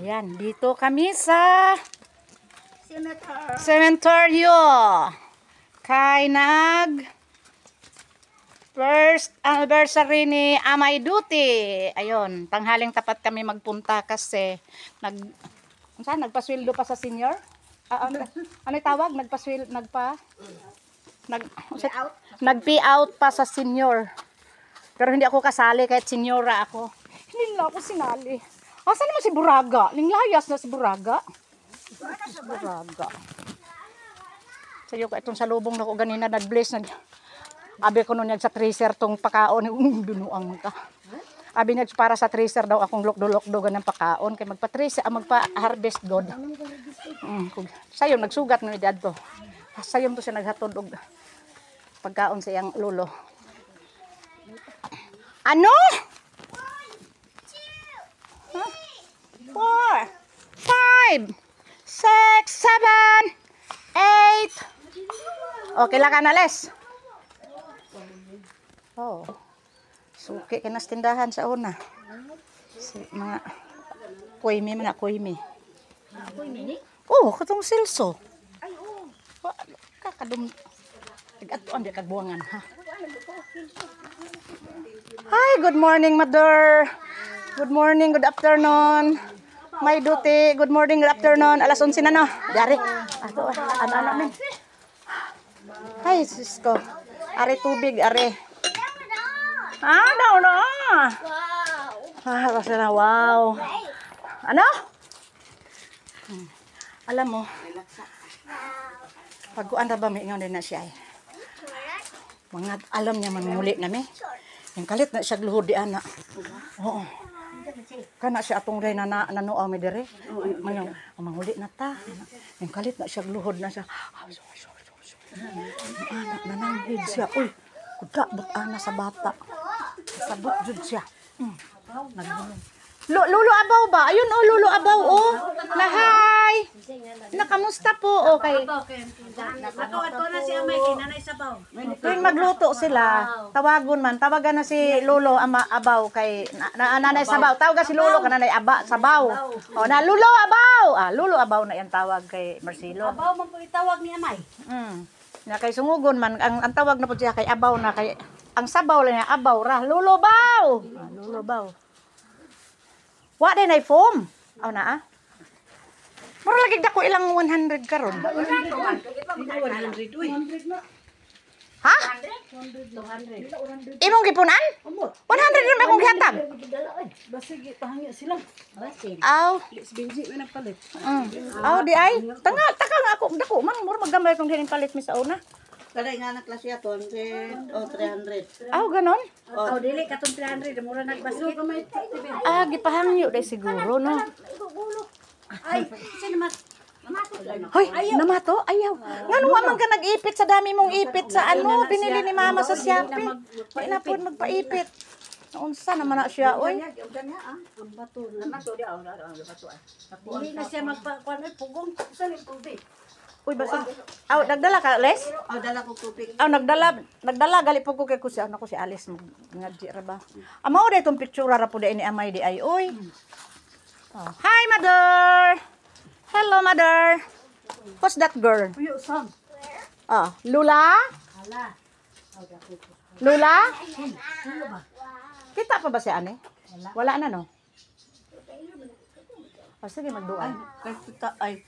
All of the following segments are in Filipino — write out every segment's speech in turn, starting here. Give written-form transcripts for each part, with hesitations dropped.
Ayan, dito kami sa cementerio. Kay first anniversary ni Amay Duty. Ayun, tanghaling tapat kami magpunta kasi nagpasweldo pa sa senior. Ano tawag? Nag-pay out pa sa senior. Pero hindi ako kasali kahit senyora ako. Hindi na ako sinali. Saan naman si Buraga? Linglayas na si Buraga. Buraga. Sayo ka itong salubong na ko ganina nag-bless. Abi ko nun sa tracer tong pakaon. Dunuang ka. Abi para sa tracer daw akong lokdo-lokdo ganang pakaon. Kaya magpa-tracer, magpa-harvest god. Sayo nagsugat no edad to. Sayo to siya naghatod og pagkaon sa iyang lolo. Ano? 4, 5, 6, 7, 8. Okay lang ka na, Les? Oh. Suki ka na sa tindahan sa una. Mga kuimi, mga kuimi. Oh, katong silso. Ay, oo. Kakadum. Tig-atuan di kagbuangan, ha? Hi, good morning, mother. Good morning, good afternoon. My Duty, good morning, good afternoon. Alas 11 na no. Dari. Ato, ano min. Hi, Cisco. Are tubig, are. Daw na. Wow. Kasi na, wow. Ano? Alam mo, pagkuan na ba may ingaw din na siya eh. Mga alam niya man muli na may. Yung kalit na siya gluhod di ana. Oo. Kana siya atong ray na nanuaw mi dire. Manghuli na ta. Yung kalit na siya gluhod na siya. Anak nananghid siya. Uy, kuda but ana sa bata. Sabot jud siya. Lulo abaw ba? Ayun oh, lulo abaw oh. Hi. Nakamusta po okay. Ato na si Amay kinanay sabaw. Tuwing magluto sila, tawagon man, tawagan na si Lolo abaw kay nanay sabaw. Tawagan si Lolo kananay sabaw. Oh, na Lulo abaw. Lulo abaw na yan tawag kay Marcelo. Abaw man po itawag ni Amay. Na kay sungugon man ang tawag na po siya kay abaw na kay ang sabaw lang niya abaw ra. Lulo baw. Lulo baw. Wa din ay foam. Na Mura lagi dako ilang 100 karon. 100 Ha? 200. Imong gipunan? 100 rin akong gihatag. Basig pahangya sila. Basig. Aw. Let's benji man palit. Di ay. Taka nga ako dako man mura maggamay kung dining palit mi sa una. Kada nga na klase 200 o 300. Ganon. Dili katong 300 mura nagbasig. Gipahangyo day siguro no. Ay, sino mat? Hoy, namato? Ayaw. Ngano man ka nag-ipit sa dami mong ipit sa ano, binili ni mama sa Shopee. May na po magpaipit. Unsa naman na siya, oy. Ang bato na. Dili na siya magpakuan pugong sa tubig. Uy, basig. Nagdala ka, Les? Dala ko tubig. Nagdala gali po ko kay kusi ano ko si Alice ngadji ra ba. Mao day tong picture ra po day ni Amay di ay, oy. Hi, mother. Hello, mother. What's that girl? Puyo sam. Lula? Hala. Lula? Ano ba? Kita pa ba si Ane? Wala na, no? Sige, magduan. Ay, kita ay.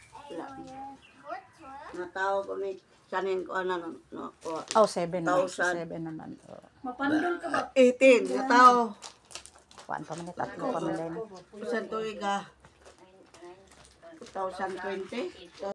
Nataw ko may sanin ko ano no. 7 na. 7 naman. Mapandol ka ba? 18 nataw. Kuan pa man tatlo pa man din. Percento iga 2020.